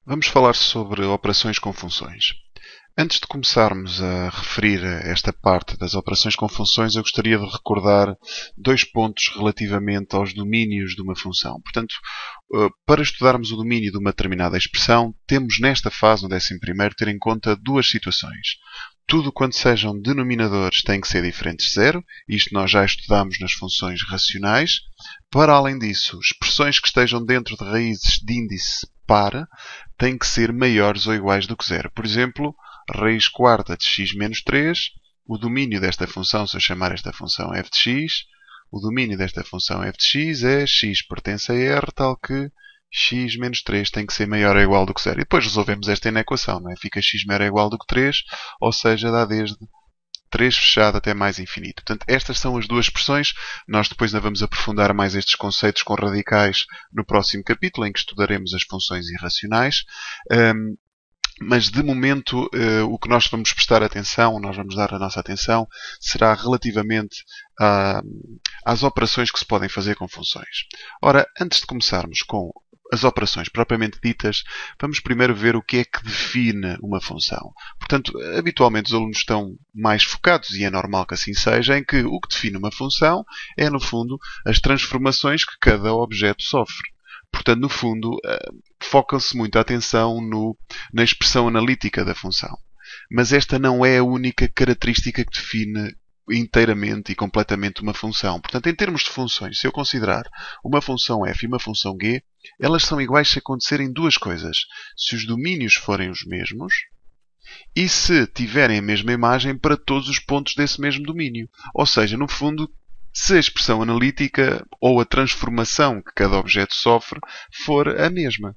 Vamos falar sobre operações com funções. Antes de começarmos a referir a esta parte das operações com funções, eu gostaria de recordar dois pontos relativamente aos domínios de uma função. Portanto, para estudarmos o domínio de uma determinada expressão, temos nesta fase, no 11º, ter em conta duas situações. Tudo quanto sejam denominadores tem que ser diferentes de zero. Isto nós já estudamos nas funções racionais. Para além disso, expressões que estejam dentro de raízes de índice par têm que ser maiores ou iguais do que zero. Por exemplo, raiz quarta de x menos 3, o domínio desta função, se eu chamar esta função f de x, o domínio desta função f de x é x pertence a R, tal que x menos 3 tem que ser maior ou igual do que zero. E depois resolvemos esta inequação, não é? Fica x maior ou igual do que 3, ou seja, dá desde 3 fechado até mais infinito. Portanto, estas são as duas expressões. Nós depois ainda vamos aprofundar mais estes conceitos com radicais no próximo capítulo, em que estudaremos as funções irracionais. Mas, de momento, o que nós vamos prestar atenção, nós vamos dar a nossa atenção, será relativamente às operações que se podem fazer com funções. Ora, antes de começarmos com as operações propriamente ditas, vamos primeiro ver o que é que define uma função. Portanto, habitualmente os alunos estão mais focados, e é normal que assim seja, em que o que define uma função é, no fundo, as transformações que cada objeto sofre. Portanto, no fundo, foca-se muito a atenção na expressão analítica da função. Mas esta não é a única característica que define inteiramente e completamente uma função. Portanto, em termos de funções, se eu considerar uma função f e uma função g, elas são iguais se acontecerem duas coisas. Se os domínios forem os mesmos e se tiverem a mesma imagem para todos os pontos desse mesmo domínio. Ou seja, no fundo, se a expressão analítica ou a transformação que cada objeto sofre for a mesma.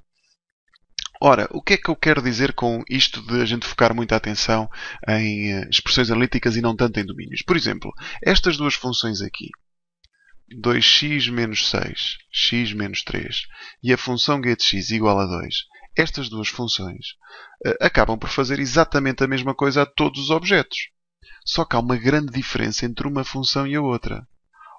Ora, o que é que eu quero dizer com isto de a gente focar muita atenção em expressões analíticas e não tanto em domínios? Por exemplo, estas duas funções aqui, 2x menos 6, x menos 3, e a função g de x igual a 2, estas duas funções acabam por fazer exatamente a mesma coisa a todos os objetos. Só que há uma grande diferença entre uma função e a outra.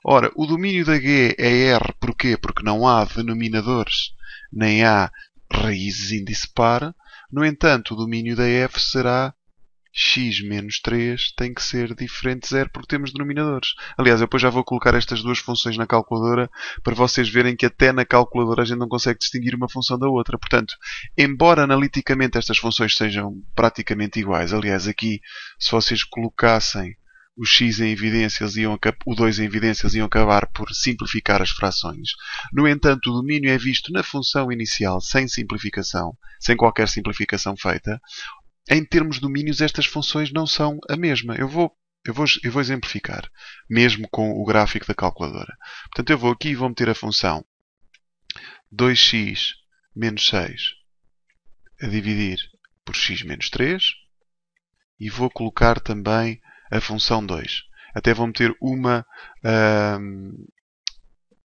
Ora, o domínio da G é R. Porquê? Porque não há denominadores, nem há raízes índice par. No entanto, o domínio da F será x menos 3, tem que ser diferente de zero porque temos denominadores. Aliás, eu depois já vou colocar estas duas funções na calculadora para vocês verem que até na calculadora a gente não consegue distinguir uma função da outra. Portanto, embora analiticamente estas funções sejam praticamente iguais, aliás, aqui, se vocês colocassem o x em evidências, o 2 em evidências, iam acabar por simplificar as frações. No entanto, o domínio é visto na função inicial sem simplificação, sem qualquer simplificação feita. Em termos de domínios, estas funções não são a mesma. Eu vou exemplificar, mesmo com o gráfico da calculadora. Portanto, eu vou aqui e vou meter a função 2x menos 6 a dividir por x menos 3 e vou colocar também a função 2. Até vou meter uma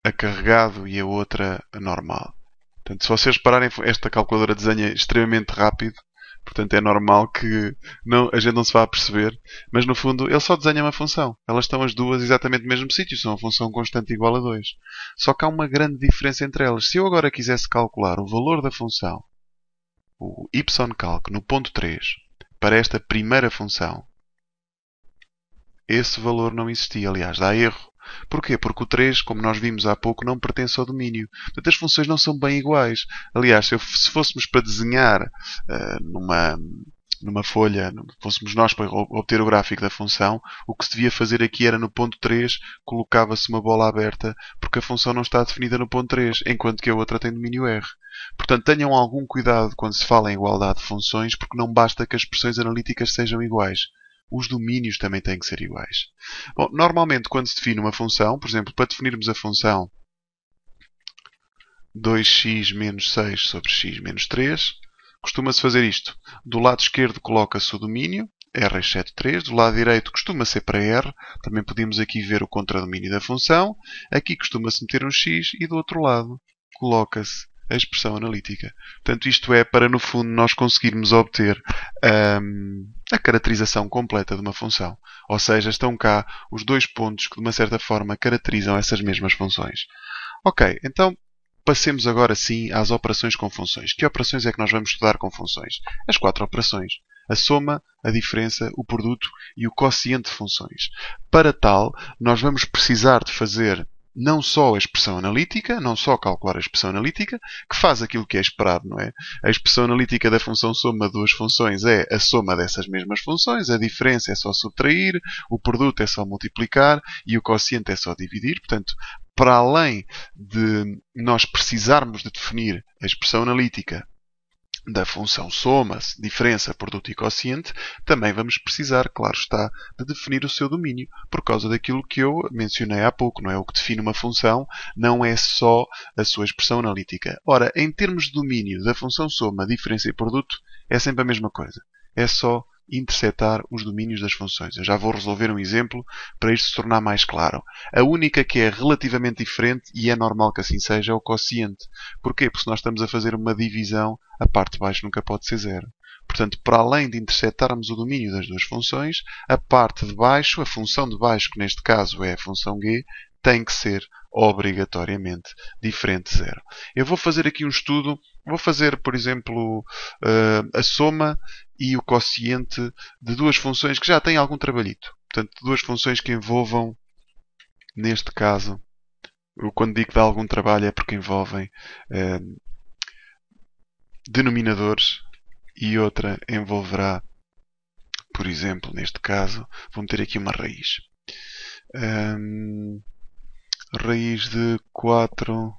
a carregado e a outra a normal. Portanto, se vocês repararem, esta calculadora desenha extremamente rápido. Portanto, é normal que a gente não se vá perceber. Mas, no fundo, ele só desenha uma função. Elas estão as duas exatamente no mesmo sítio. São uma função constante igual a 2. Só que há uma grande diferença entre elas. Se eu agora quisesse calcular o valor da função, o ycalc, no ponto 3, para esta primeira função, esse valor não existia. Aliás, dá erro. Porquê? Porque o 3, como nós vimos há pouco, não pertence ao domínio. Portanto, as funções não são bem iguais. Aliás, se fôssemos para desenhar numa folha, fôssemos nós para obter o gráfico da função, o que se devia fazer aqui era no ponto 3, colocava-se uma bola aberta, porque a função não está definida no ponto 3, enquanto que a outra tem domínio R. Portanto, tenham algum cuidado quando se fala em igualdade de funções, porque não basta que as expressões analíticas sejam iguais. Os domínios também têm que ser iguais. Bom, normalmente, quando se define uma função, por exemplo, para definirmos a função 2x menos 6 sobre x menos 3, costuma-se fazer isto. Do lado esquerdo coloca-se o domínio, R exceto 3. Do lado direito costuma ser para R. Também podemos aqui ver o contradomínio da função. Aqui costuma-se meter um x e do outro lado coloca-se a expressão analítica. Portanto, isto é para, no fundo, nós conseguirmos obter a caracterização completa de uma função. Ou seja, estão cá os dois pontos que, de uma certa forma, caracterizam essas mesmas funções. Ok, então, passemos agora sim às operações com funções. Que operações é que nós vamos estudar com funções? As 4 operações. A soma, a diferença, o produto e o quociente de funções. Para tal, nós vamos precisar de fazer não só a expressão analítica, não só calcular a expressão analítica, que faz aquilo que é esperado, não é? A expressão analítica da função soma de duas funções é a soma dessas mesmas funções, a diferença é só subtrair, o produto é só multiplicar e o quociente é só dividir. Portanto, para além de nós precisarmos de definir a expressão analítica da função soma, diferença, produto e quociente, também vamos precisar, claro está, de definir o seu domínio, por causa daquilo que eu mencionei há pouco, não é? O que define uma função não é só a sua expressão analítica. Ora, em termos de domínio da função soma, diferença e produto, é sempre a mesma coisa. É só intersetar os domínios das funções. Eu já vou resolver um exemplo para isto se tornar mais claro. A única que é relativamente diferente, e é normal que assim seja, é o quociente. Porquê? Porque se nós estamos a fazer uma divisão, a parte de baixo nunca pode ser zero. Portanto, para além de intersetarmos o domínio das duas funções, a parte de baixo, a função de baixo, que neste caso é a função g, tem que ser obrigatoriamente diferente de zero. Eu vou fazer aqui um estudo, vou fazer, por exemplo, a soma e o quociente de duas funções que já têm algum trabalhito. Portanto, duas funções que envolvam, neste caso, quando digo que dá algum trabalho é porque envolvem denominadores e outra envolverá, por exemplo, neste caso, vou meter aqui uma raiz. Raiz de 4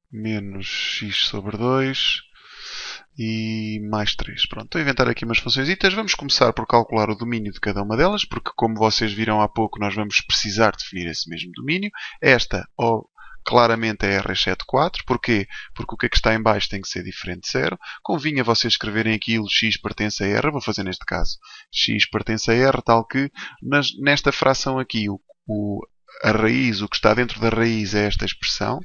menos x sobre 2 e mais 3. Pronto, estou a inventar aqui umas funções. Vamos começar por calcular o domínio de cada uma delas, porque como vocês viram há pouco, nós vamos precisar definir esse mesmo domínio. Esta, claramente, é R exceto 4. Porquê? Porque o que é que está em baixo tem que ser diferente de 0. Convinha vocês escreverem aquilo x pertence a R. Vou fazer neste caso x pertence a R, tal que nesta fração aqui, a raiz, o que está dentro da raiz é esta expressão,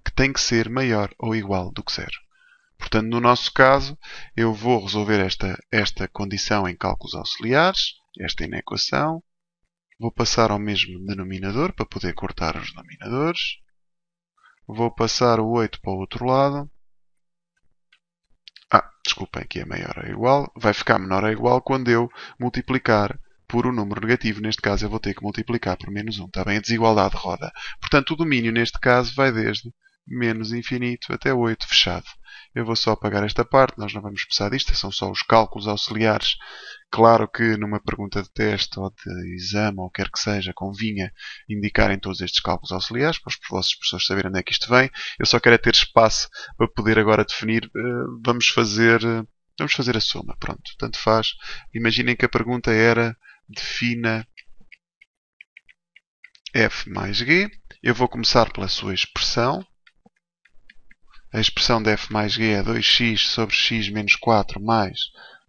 que tem que ser maior ou igual do que 0. Portanto, no nosso caso, eu vou resolver esta condição em cálculos auxiliares, esta inequação. Vou passar ao mesmo denominador para poder cortar os denominadores. Vou passar o 8 para o outro lado. Desculpem, aqui é maior ou igual. Vai ficar menor ou igual quando eu multiplicar por um número negativo. Neste caso, eu vou ter que multiplicar por menos 1. Está bem? A desigualdade roda. Portanto, o domínio, neste caso, vai desde menos infinito até 8, fechado. Eu vou só apagar esta parte, nós não vamos precisar disto, são só os cálculos auxiliares. Claro que numa pergunta de teste ou de exame, ou o que quer que seja, convinha indicarem todos estes cálculos auxiliares, para os vossos professores saberem onde é que isto vem. Eu só quero é ter espaço para poder agora definir. Vamos fazer a soma. Pronto, tanto faz. Imaginem que a pergunta era: defina f mais g. Eu vou começar pela sua expressão. A expressão de f mais g é 2x sobre x menos 4 mais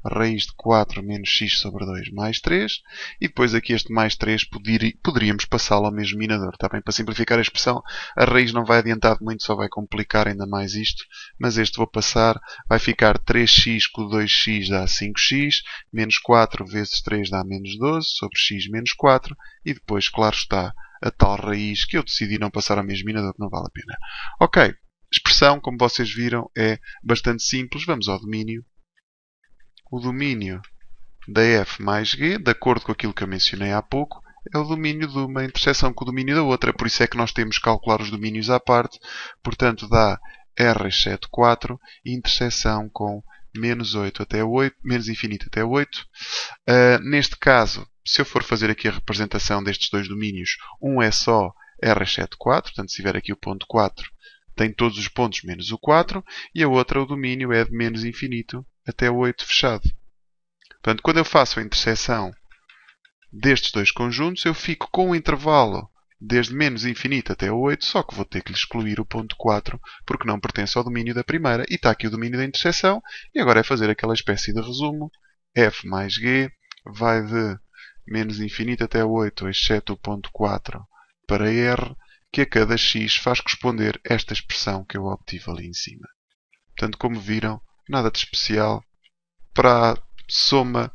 a raiz de 4 menos x sobre 2 mais 3. E depois aqui este mais 3 poderíamos passá-lo ao mesmo denominador. Está bem? Para simplificar a expressão, a raiz não vai adiantar muito, só vai complicar ainda mais isto. Mas este vou passar, vai ficar 3x com 2x dá 5x, menos 4 vezes 3 dá menos 12, sobre x menos 4. E depois, claro está, a tal raiz que eu decidi não passar ao mesmo denominador, não vale a pena. Ok. Expressão, como vocês viram, é bastante simples. Vamos ao domínio. O domínio da f mais g, de acordo com aquilo que eu mencionei há pouco, é o domínio de uma interseção com o domínio da outra. Por isso é que nós temos que calcular os domínios à parte. Portanto, dá R exceto 4 e interseção com menos 8 até 8, menos infinito até 8. Neste caso, se eu for fazer aqui a representação destes dois domínios, um é só R exceto 4. Portanto, se tiver aqui o ponto 4, tem todos os pontos menos o 4, e a outra, o domínio, é de menos infinito até 8 fechado. Portanto, quando eu faço a interseção destes dois conjuntos, eu fico com o intervalo desde menos infinito até 8, só que vou ter que lhe excluir o ponto 4, porque não pertence ao domínio da primeira. E está aqui o domínio da interseção, e agora é fazer aquela espécie de resumo. f mais g vai de menos infinito até 8, exceto o ponto 4, para r, que a cada x faz corresponder esta expressão que eu obtive ali em cima. Portanto, como viram, nada de especial. Para a soma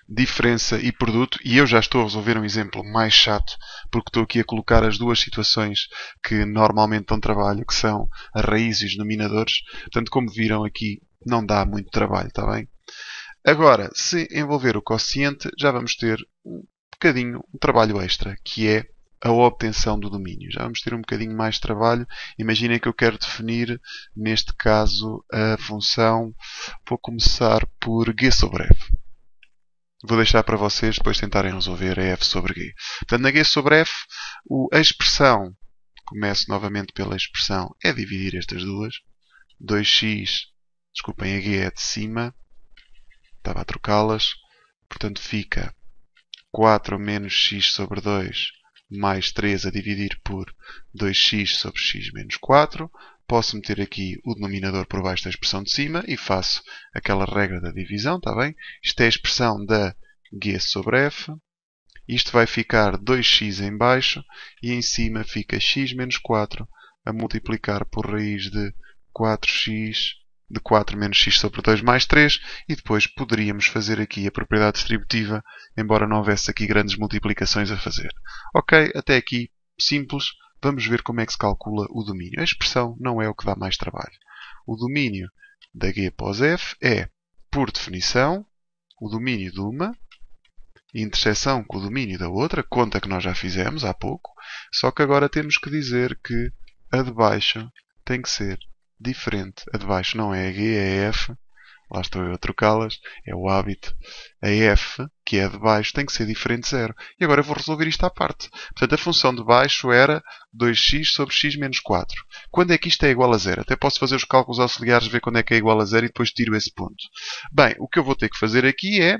diferença e produto, e eu já estou a resolver um exemplo mais chato, porque estou aqui a colocar as duas situações que normalmente dão trabalho, que são a raiz e os denominadores. Portanto, como viram aqui, não dá muito trabalho, está bem? Agora, se envolver o quociente, já vamos ter um bocadinho um trabalho extra, que é a obtenção do domínio. Já vamos ter um bocadinho mais de trabalho. Imaginem que eu quero definir, neste caso, a função. Vou começar por g sobre f. Vou deixar para vocês depois tentarem resolver a f sobre g. Portanto, na g sobre f, a expressão, começo novamente pela expressão, é dividir estas duas. 2x, desculpem, a g é de cima. Estava a trocá-las. Portanto, fica 4 menos x sobre 2 mais 3 a dividir por 2x sobre x menos 4. Posso meter aqui o denominador por baixo da expressão de cima e faço aquela regra da divisão, está bem? Isto é a expressão da g sobre f. Isto vai ficar 2x em baixo e em cima fica x menos 4 a multiplicar por raiz de 4x de 4 menos x sobre 2 mais 3, e depois poderíamos fazer aqui a propriedade distributiva, embora não houvesse aqui grandes multiplicações a fazer. Ok, até aqui simples. Vamos ver como é que se calcula o domínio. A expressão não é o que dá mais trabalho. O domínio da g pós f é, por definição, o domínio de uma interseção com o domínio da outra, conta que nós já fizemos há pouco, só que agora temos que dizer que a de baixo tem que ser diferente. A de baixo não é a G, é a F. Lá estou eu a trocá-las. É o hábito. A F, que é a de baixo, tem que ser diferente de zero. E agora eu vou resolver isto à parte. Portanto, a função de baixo era 2x sobre x menos 4. Quando é que isto é igual a zero? Até posso fazer os cálculos auxiliares, ver quando é que é igual a zero e depois tiro esse ponto. Bem, o que eu vou ter que fazer aqui é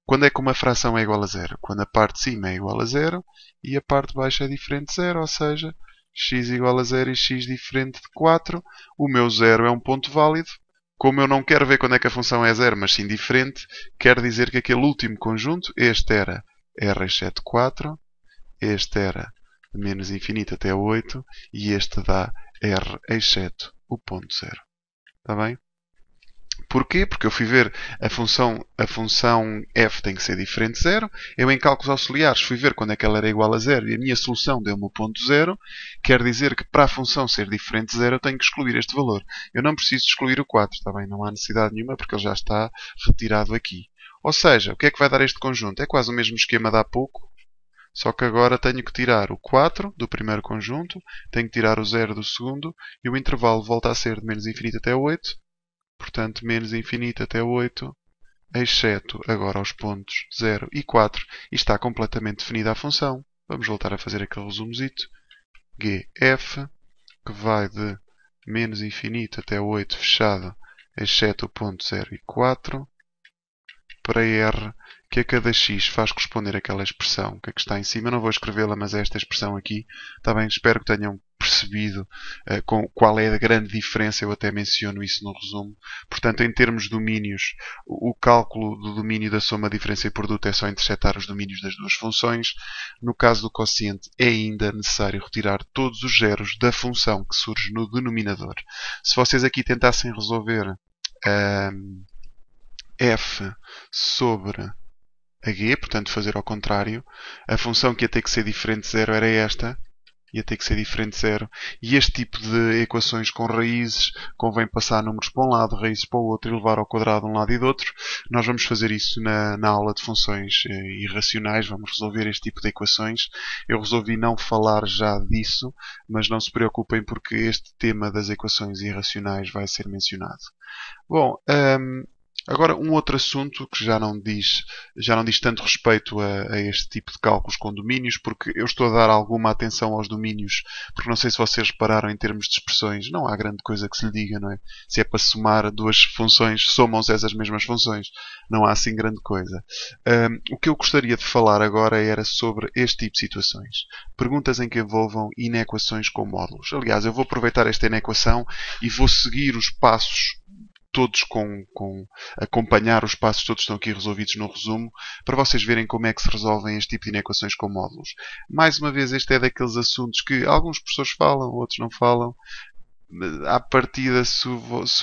quando é que uma fração é igual a zero? Quando a parte de cima é igual a zero e a parte de baixo é diferente de zero, ou seja, x igual a 0 e x diferente de 4. O meu zero é um ponto válido. Como eu não quero ver quando é que a função é zero, mas sim diferente, quer dizer que aquele último conjunto, este era r exceto 4, este era de menos infinito até 8 e este dá r exceto o ponto zero. Está bem? Porquê? Porque eu fui ver a função f tem que ser diferente de zero. Eu, em cálculos auxiliares, fui ver quando é que ela era igual a zero e a minha solução deu-me o ponto zero. Quer dizer que para a função ser diferente de zero eu tenho que excluir este valor. Eu não preciso excluir o 4, está bem? Não há necessidade nenhuma porque ele já está retirado aqui. Ou seja, o que é que vai dar este conjunto? É quase o mesmo esquema de há pouco, só que agora tenho que tirar o 4 do primeiro conjunto, tenho que tirar o 0 do segundo e o intervalo volta a ser de menos infinito até 8. Portanto, menos infinito até 8, exceto agora os pontos 0 e 4. E está completamente definida a função. Vamos voltar a fazer aquele resumozito. GF, que vai de menos infinito até 8 fechado, exceto o ponto 0 e 4, para R, que a cada x faz corresponder àquela expressão que está em cima. Eu não vou escrevê-la, mas é esta expressão aqui. Está bem? Espero que tenham percebido qual é a grande diferença. Eu até menciono isso no resumo. Portanto, em termos de domínios, o cálculo do domínio da soma, diferença e produto é só intersetar os domínios das duas funções. No caso do quociente, é ainda necessário retirar todos os zeros da função que surge no denominador. Se vocês aqui tentassem resolver f sobre a g, portanto fazer ao contrário, a função que ia ter que ser diferente de zero era esta, ia ter que ser diferente de zero, e este tipo de equações com raízes, convém passar números para um lado, raízes para o outro e levar ao quadrado de um lado e do outro. Nós vamos fazer isso na aula de funções irracionais, vamos resolver este tipo de equações. Eu resolvi não falar já disso, mas não se preocupem porque este tema das equações irracionais vai ser mencionado. Bom, agora, um outro assunto que já não diz tanto respeito a este tipo de cálculos com domínios, porque eu estou a dar alguma atenção aos domínios, porque não sei se vocês repararam em termos de expressões, não há grande coisa que se lhe diga, não é? Se é para somar duas funções, somam-se essas mesmas funções. Não há assim grande coisa. O que eu gostaria de falar agora era sobre este tipo de situações. Perguntas em que envolvam inequações com módulos. Aliás, eu vou aproveitar esta inequação e vou seguir os passos todos acompanhar os passos todos estão aqui resolvidos no resumo, para vocês verem como é que se resolvem este tipo de inequações com módulos. Mais uma vez, este é daqueles assuntos que alguns professores falam, outros não falam. À partida, se o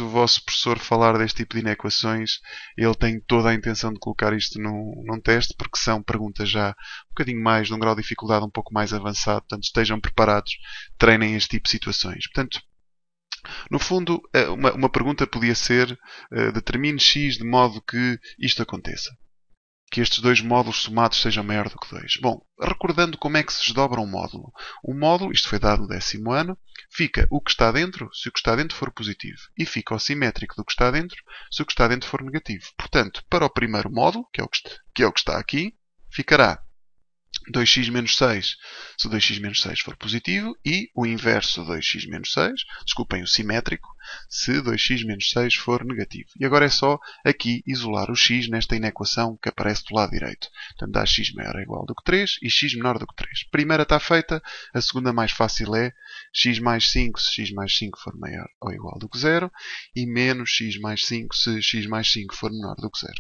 vosso professor falar deste tipo de inequações, ele tem toda a intenção de colocar isto num teste, porque são perguntas já um bocadinho mais, de um grau de dificuldade um pouco mais avançado. Portanto, estejam preparados, treinem este tipo de situações. Portanto, no fundo, uma pergunta podia ser: determine x de modo que isto aconteça. Que estes dois módulos somados sejam maior do que 2. Bom, recordando como é que se desdobra um módulo. O módulo, isto foi dado no 10º ano, fica o que está dentro, se o que está dentro for positivo. E fica o simétrico do que está dentro, se o que está dentro for negativo. Portanto, para o primeiro módulo, que é o que está aqui, ficará 2x menos 6 se o 2x menos 6 for positivo e o inverso de 2x menos 6, desculpem, o simétrico, se 2x menos 6 for negativo. E agora é só aqui isolar o x nesta inequação que aparece do lado direito. Portanto, dá x maior ou igual do que 3 e x menor do que 3. A primeira está feita, a segunda mais fácil é x mais 5 se x mais 5 for maior ou igual do que 0 e menos x mais 5 se x mais 5 for menor do que 0.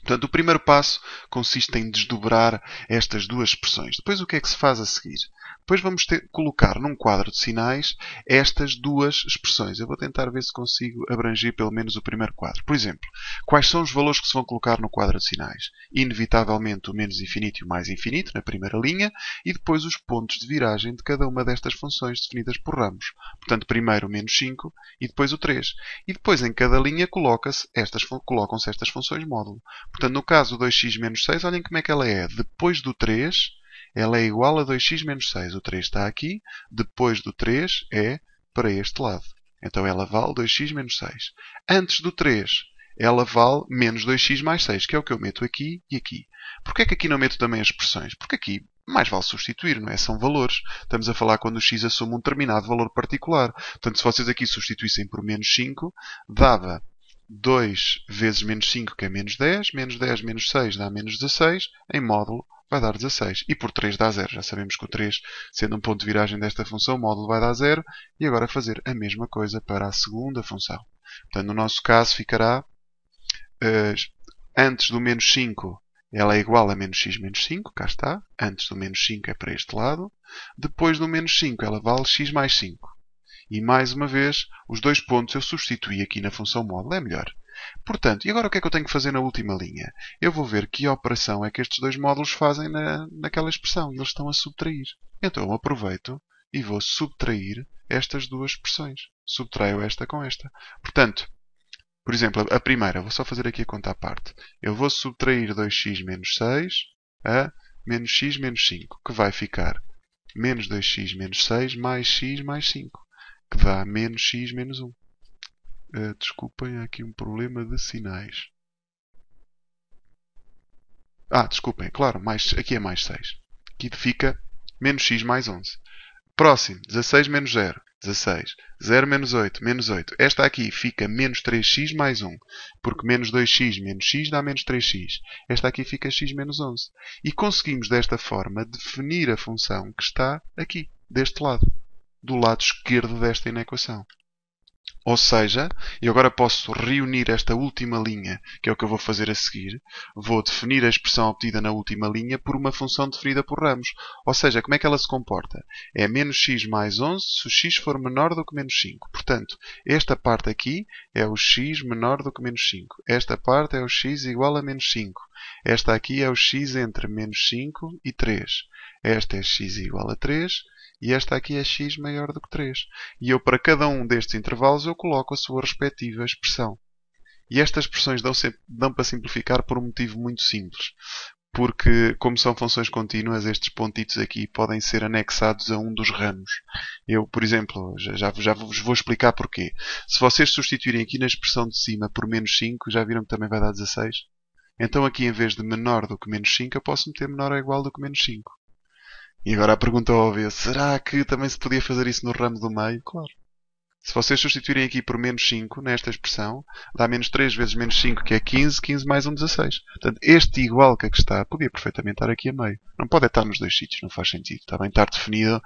Portanto, o primeiro passo consiste em desdobrar estas duas expressões. Depois, o que é que se faz a seguir? Depois vamos colocar num quadro de sinais estas duas expressões. Eu vou tentar ver se consigo abranger pelo menos o primeiro quadro. Por exemplo, quais são os valores que se vão colocar no quadro de sinais? Inevitavelmente o menos infinito e o mais infinito, na primeira linha, e depois os pontos de viragem de cada uma destas funções definidas por ramos. Portanto, primeiro o menos 5 e depois o 3. E depois, em cada linha, colocam-se estas funções módulo. Portanto, no caso do 2x menos 6, olhem como é que ela é. Depois do 3, ela é igual a 2x menos 6. O 3 está aqui. Depois do 3 é para este lado. Então ela vale 2x menos 6. Antes do 3, ela vale menos 2x mais 6, que é o que eu meto aqui e aqui. Porquê é que aqui não meto também as expressões? Porque aqui mais vale substituir, não é? São valores. Estamos a falar quando o x assume um determinado valor particular. Portanto, se vocês aqui substituíssem por menos 5, dava 2 vezes menos 5, que é menos 10. Menos 10 menos 6 dá menos 16. Em módulo vai dar 16. E por 3 dá 0. Já sabemos que o 3, sendo um ponto de viragem desta função, o módulo vai dar 0. E agora fazer a mesma coisa para a segunda função. Portanto, no nosso caso ficará antes do menos 5, ela é igual a menos x menos 5. Cá está. Antes do menos 5 é para este lado. Depois do menos 5, ela vale x mais 5. E, mais uma vez, os dois pontos eu substituí aqui na função módulo. É melhor. Portanto, e agora o que é que eu tenho que fazer na última linha? Eu vou ver que operação é que estes dois módulos fazem naquela expressão. E eles estão a subtrair. Então, eu aproveito e vou subtrair estas duas expressões. Subtraio esta com esta. Portanto, por exemplo, a primeira, vou só fazer aqui a conta à parte. Eu vou subtrair 2x menos 6 a menos x menos 5, que vai ficar menos 2x menos 6 mais x mais 5. Que dá menos x menos 1. Desculpem, há aqui um problema de sinais. Desculpem, claro, aqui é mais 6. Aqui fica menos x mais 11. Próximo, 16 menos 0, 16. 0 menos 8, menos 8. Esta aqui fica menos 3x mais 1, porque menos 2x menos x dá menos 3x. Esta aqui fica x menos 11. E conseguimos, desta forma, definir a função que está aqui, deste lado, do lado esquerdo desta inequação. Ou seja, eu agora posso reunir esta última linha, que é o que eu vou fazer a seguir. Vou definir a expressão obtida na última linha por uma função definida por ramos. Ou seja, como é que ela se comporta? É menos x mais 11 se o x for menor do que menos 5. Portanto, esta parte aqui é o x menor do que menos 5. Esta parte é o x igual a menos 5. Esta aqui é o x entre menos 5 e 3. Esta é x igual a 3. E esta aqui é x maior do que 3. E eu, para cada um destes intervalos, eu coloco a sua respectiva expressão. E estas expressões dão para simplificar por um motivo muito simples. Porque, como são funções contínuas, estes pontitos aqui podem ser anexados a um dos ramos. Eu, por exemplo, já vos vou explicar porquê. Se vocês substituírem aqui na expressão de cima por menos 5, já viram que também vai dar 16? Então aqui, em vez de menor do que menos 5, eu posso meter menor ou igual do que menos 5. E agora a pergunta óbvia, será que também se podia fazer isso no ramo do meio? Claro. Se vocês substituírem aqui por menos 5, nesta expressão, dá menos 3 vezes menos 5, que é 15, 15 mais 1, 16. Portanto, este igual que aqui está, podia perfeitamente estar aqui a meio. Não pode estar nos dois sítios, não faz sentido. Está bem estar definido,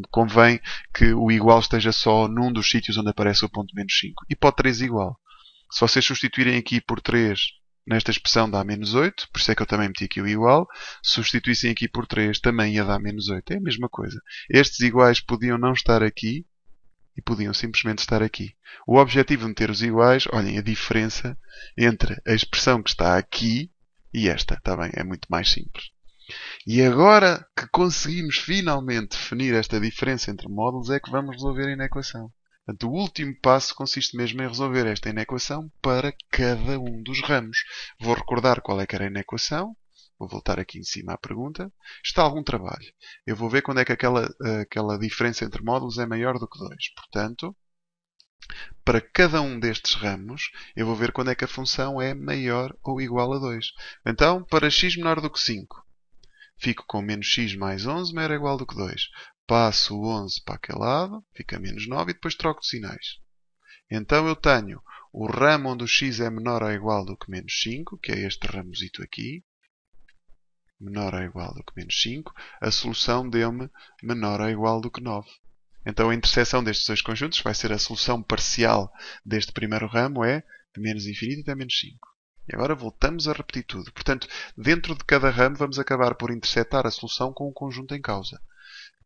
convém que o igual esteja só num dos sítios onde aparece o ponto menos 5. E pode 3 igual. Se vocês substituírem aqui por 3, nesta expressão dá menos 8, por isso é que eu também meti aqui o igual. Se substituíssem aqui por 3, também ia dar menos 8. É a mesma coisa. Estes iguais podiam não estar aqui e podiam simplesmente estar aqui. O objetivo de meter os iguais, olhem a diferença entre a expressão que está aqui e esta, está bem? É muito mais simples. E agora que conseguimos finalmente definir esta diferença entre módulos, é que vamos resolver a inequação. Portanto, o último passo consiste mesmo em resolver esta inequação para cada um dos ramos. Vou recordar qual é que era a inequação. Vou voltar aqui em cima à pergunta. Está algum trabalho. Eu vou ver quando é que aquela diferença entre módulos é maior do que 2. Portanto, para cada um destes ramos, eu vou ver quando é que a função é maior ou igual a 2. Então, para x menor do que 5, fico com menos x mais 11 maior ou igual do que 2. Passo o 11 para aquele lado, fica menos 9 e depois troco de sinais. Então eu tenho o ramo onde o x é menor ou igual do que menos 5, que é este ramosito aqui, menor ou igual do que menos 5. A solução deu-me menor ou igual do que 9. Então a interseção destes dois conjuntos vai ser a solução parcial deste primeiro ramo é de menos infinito até menos 5. E agora voltamos a repetir tudo. Portanto, dentro de cada ramo vamos acabar por intersetar a solução com o conjunto em causa.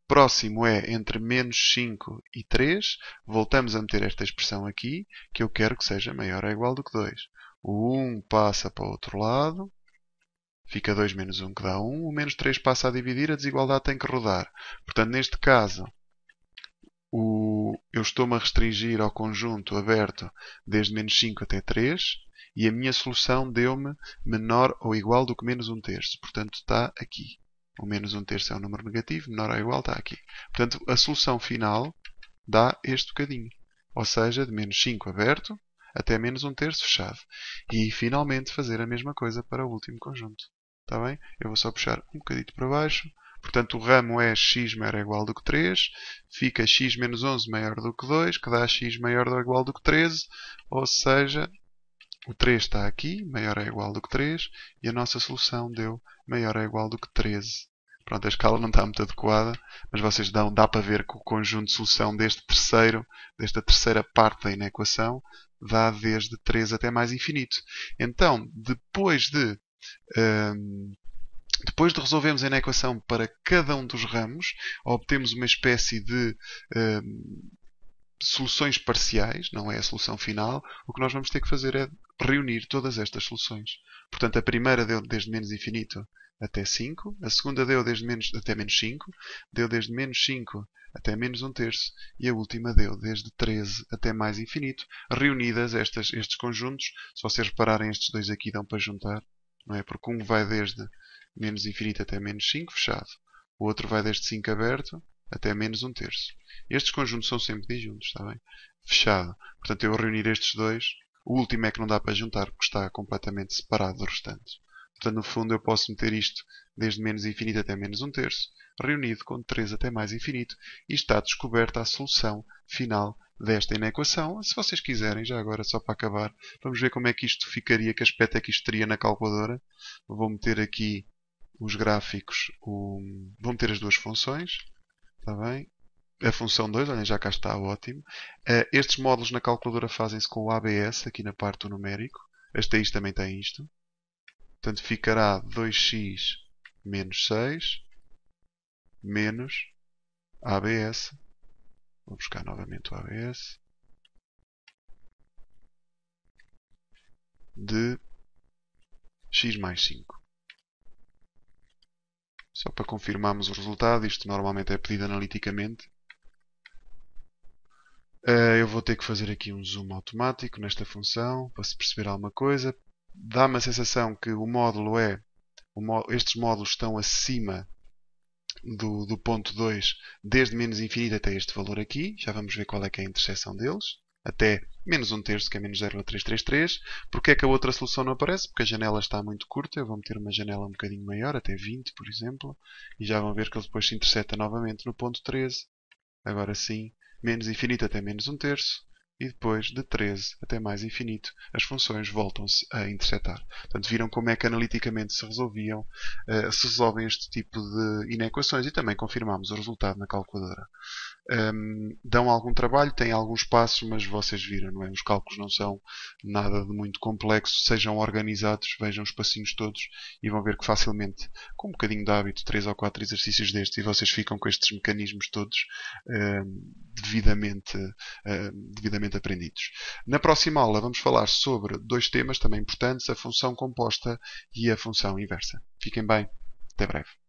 Próximo é entre menos 5 e 3. Voltamos a meter esta expressão aqui, que eu quero que seja maior ou igual do que 2. O 1 passa para o outro lado. Fica 2 menos 1 que dá 1. O menos 3 passa a dividir, a desigualdade tem que rodar. Portanto, neste caso, eu estou-me a restringir ao conjunto aberto desde menos 5 até 3. E a minha solução deu-me menor ou igual do que menos 1/3. Portanto, está aqui. O menos 1/3 é um número negativo, menor ou igual está aqui. Portanto, a solução final dá este bocadinho. Ou seja, de menos 5 aberto até menos 1/3 fechado. E, finalmente, fazer a mesma coisa para o último conjunto. Está bem? Eu vou só puxar um bocadinho para baixo. Portanto, o ramo é x maior ou igual do que 3. Fica x menos 11 maior do que 2, que dá x maior ou igual do que 13. Ou seja, o 3 está aqui, maior ou igual do que 3. E a nossa solução deu maior ou igual do que 13. Pronto, a escala não está muito adequada, mas vocês dá para ver que o conjunto de solução desta terceira parte da inequação, dá desde 3 até mais infinito. Então, depois de resolvermos a inequação para cada um dos ramos, obtemos uma espécie de soluções parciais, não é a solução final. O que nós vamos ter que fazer é reunir todas estas soluções. Portanto, a primeira deu desde menos infinito até 5, a segunda deu até menos 5, deu desde menos 5 até menos 1/3 e a última deu desde 13 até mais infinito. Reunidas estes conjuntos, se vocês repararem, estes dois aqui dão para juntar, não é? Porque um vai desde menos infinito até menos 5, fechado. O outro vai desde 5 aberto até menos 1/3. Estes conjuntos são sempre disjuntos, está bem? Fechado. Portanto, eu vou reunir estes dois. O último é que não dá para juntar porque está completamente separado do restante. Portanto, no fundo, eu posso meter isto desde menos infinito até menos 1/3, reunido com 3 até mais infinito, e está descoberta a solução final desta inequação. Se vocês quiserem, já agora, só para acabar, vamos ver como é que isto ficaria, que aspecto é que isto teria na calculadora. Vou meter aqui os gráficos, vou meter as duas funções, está bem? A função 2, olhem, já cá está, ótimo. Estes módulos na calculadora fazem-se com o ABS, aqui na parte do numérico. Este aí também tem isto. Portanto, ficará 2x menos 6 menos ABS. Vou buscar novamente o ABS. De x mais 5. Só para confirmarmos o resultado, isto normalmente é pedido analiticamente. Eu vou ter que fazer aqui um zoom automático nesta função, para se perceber alguma coisa. Dá-me a sensação que estes módulos estão acima do ponto 2, desde menos infinito até este valor aqui. Já vamos ver qual é que é a interseção deles. Até menos 1/3, que é menos 0,333. Porquê é que a outra solução não aparece? Porque a janela está muito curta. Eu vou meter uma janela um bocadinho maior, até 20, por exemplo. E já vão ver que ele depois se interseta novamente no ponto 13. Agora sim, menos infinito até menos 1/3. E depois, de 13 até mais infinito, as funções voltam-se a intersetar. Portanto, viram como é que analiticamente se resolvem este tipo de inequações e também confirmamos o resultado na calculadora. Dão algum trabalho, têm alguns passos, mas vocês viram, não é? Os cálculos não são nada de muito complexo. Sejam organizados, vejam os passinhos todos e vão ver que facilmente, com um bocadinho de hábito, 3 ou 4 exercícios destes, e vocês ficam com estes mecanismos todos devidamente, devidamente aprendidos. Na próxima aula vamos falar sobre dois temas também importantes, a função composta e a função inversa. Fiquem bem. Até breve.